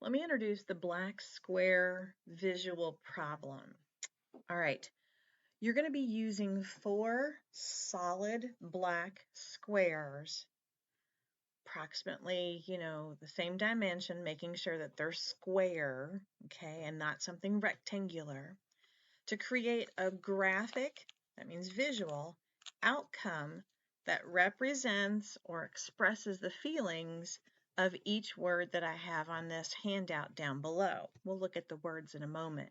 Let me introduce the black square visual problem. All right, you're going to be using 4 solid black squares, approximately, the same dimension, making sure that they're square, okay, and not something rectangular, to create a graphic, that means visual, outcome that represents or expresses the feelings of each word that I have on this handout down below. We'll look at the words in a moment.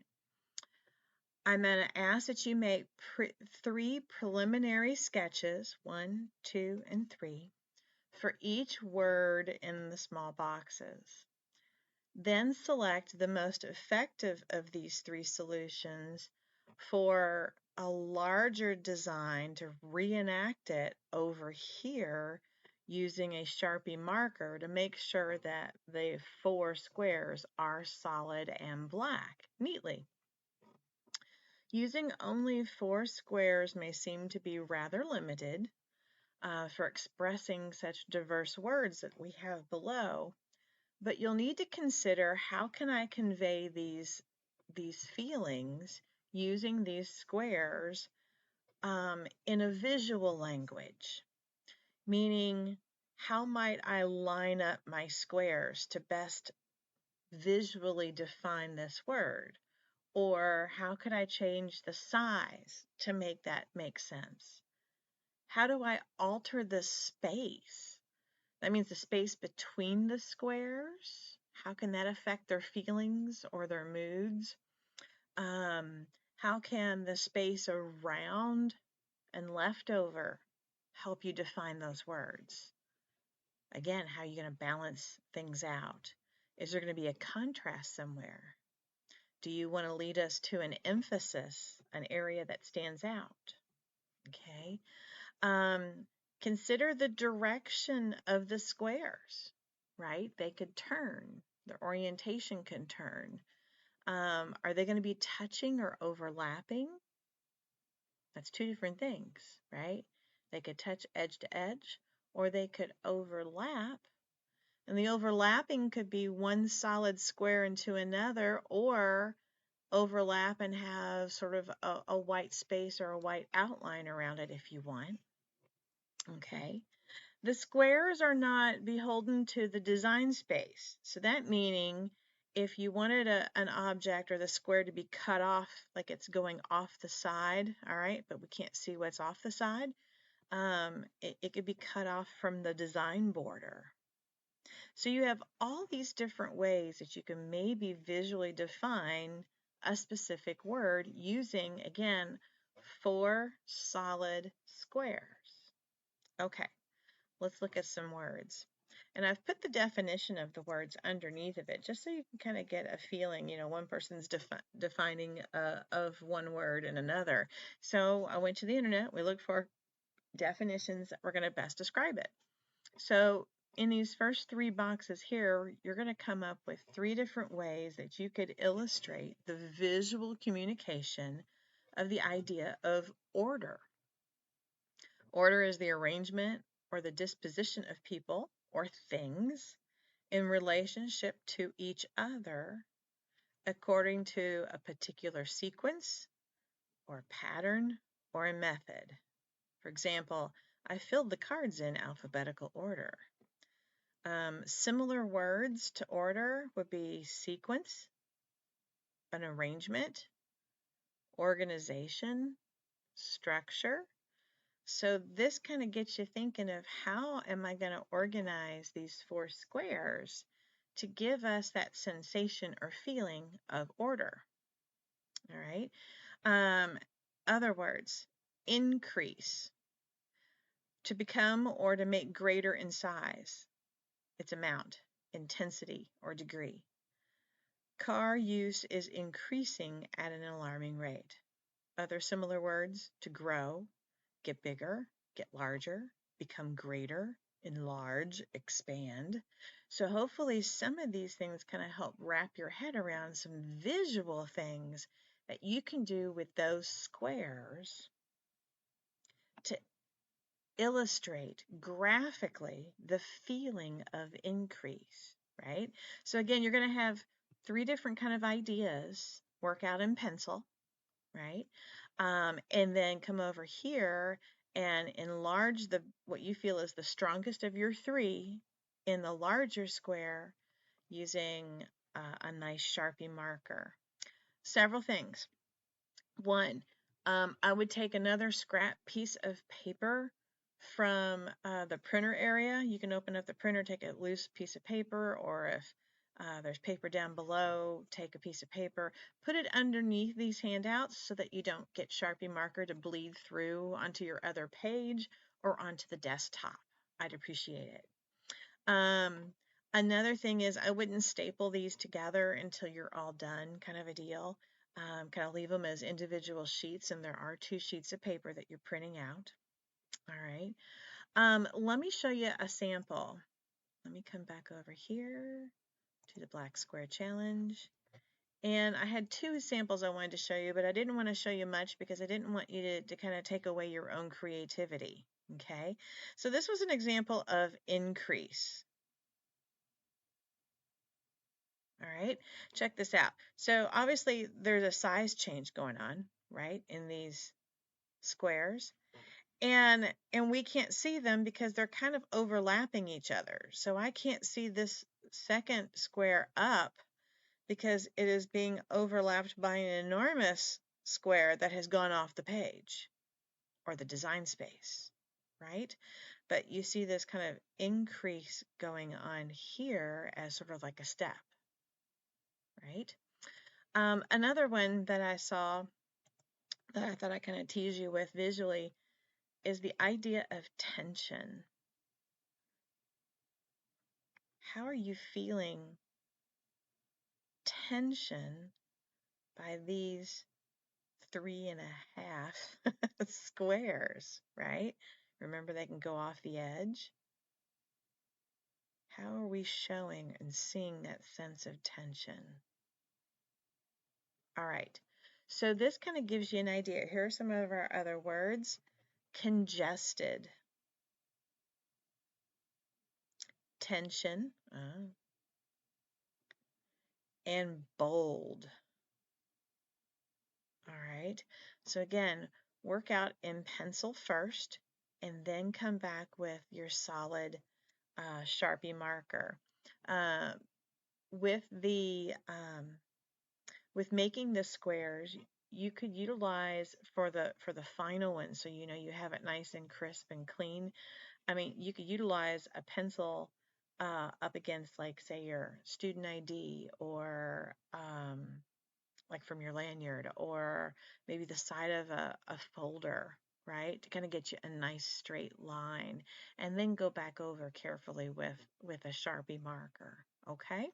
I'm going to ask that you make 3 preliminary sketches, 1, 2, and 3, for each word in the small boxes. Then select the most effective of these 3 solutions for a larger design to reenact it over here using a Sharpie marker to make sure that the 4 squares are solid and black neatly. Using only 4 squares may seem to be rather limited for expressing such diverse words that we have below, but you'll need to consider how can I convey these feelings using these squares in a visual language, meaning how might I line up my squares to best visually define this word? Or how could I change the size to make that make sense? How do I alter the space? That means the space between the squares. How can that affect their feelings or their moods? How can the space around and leftover help you define those words? Again, how are you going to balance things out? Is there going to be a contrast somewhere? Do you want to lead us to an emphasis, an area that stands out? Okay. Consider the direction of the squares, right? They could turn. Their orientation can turn. Are they going to be touching or overlapping? That's 2 different things, right? They could touch edge to edge, or they could overlap. And the overlapping could be one solid square into another, or overlap and have sort of a white space or a white outline around it if you want. Okay. The squares are not beholden to the design space. So that meaning if you wanted an object or the square to be cut off, like it's going off the side, all right, but we can't see what's off the side, it could be cut off from the design border. So you have all these different ways that you can maybe visually define a specific word using, again, 4 solid squares. Okay. Let's look at some words. And I've put the definition of the words underneath of it just so you can kind of get a feeling, one person's defining of one word and another. So I went to the internet, we looked for definitions that were going to best describe it. So in these first 3 boxes here, you're going to come up with 3 different ways that you could illustrate the visual communication of the idea of order. Order is the arrangement or the disposition of people or things in relationship to each other according to a particular sequence or pattern or a method. For example, I filled the cards in alphabetical order. Similar words to order would be sequence, an arrangement, organization, structure. So this kind of gets you thinking of how am I going to organize these 4 squares to give us that sensation or feeling of order. All right. Other words, increase, to become or to make greater in size, its amount, intensity, or degree. Car use is increasing at an alarming rate. Other similar words, to grow, get bigger, get larger, become greater, enlarge, expand. So hopefully some of these things kind of help wrap your head around some visual things that you can do with those squares to illustrate graphically the feeling of increase. right? So again, you're going to have 3 different kind of ideas work out in pencil, right? And then come over here and enlarge the what you feel is the strongest of your 3 in the larger square using a nice Sharpie marker. Several things. One, I would take another scrap piece of paper from the printer area. You can open up the printer, take a loose piece of paper, or if there's paper down below, take a piece of paper, put it underneath these handouts so that you don't get Sharpie marker to bleed through onto your other page or onto the desktop. I'd appreciate it. Um, Another thing is I wouldn't staple these together until you're all done, kind of a deal. Kind of leave them as individual sheets, and there are 2 sheets of paper that you're printing out. All right. Let me show you a sample. Let me come back over here to the Black Square Challenge. And I had 2 samples I wanted to show you, but I didn't want to show you much because I didn't want you to kind of take away your own creativity. Okay. So this was an example of increase. All right, check this out. So obviously there's a size change going on, right, in these squares. And we can't see them because they're kind of overlapping each other. So I can't see this second square up because it is being overlapped by an enormous square that has gone off the page or the design space, right? But you see this kind of increase going on here as sort of like a step, right? Another one that I saw that I thought I kind of tease you with visually is the idea of tension. How are you feeling tension by these 3.5 squares, right? Remember, they can go off the edge. How are we showing and seeing that sense of tension? All right, so this kind of gives you an idea. Here are some of our other words. Congested, tension, and bold. All right, so again, work out in pencil first and then come back with your solid Sharpie marker. Uh, with the with making the squares, you could utilize for the final one, so you know you have it nice and crisp and clean. I mean, you could utilize a pencil up against, like, say, your student ID or like from your lanyard or maybe the side of a folder, right? To kind of get you a nice straight line and then go back over carefully with a Sharpie marker, okay?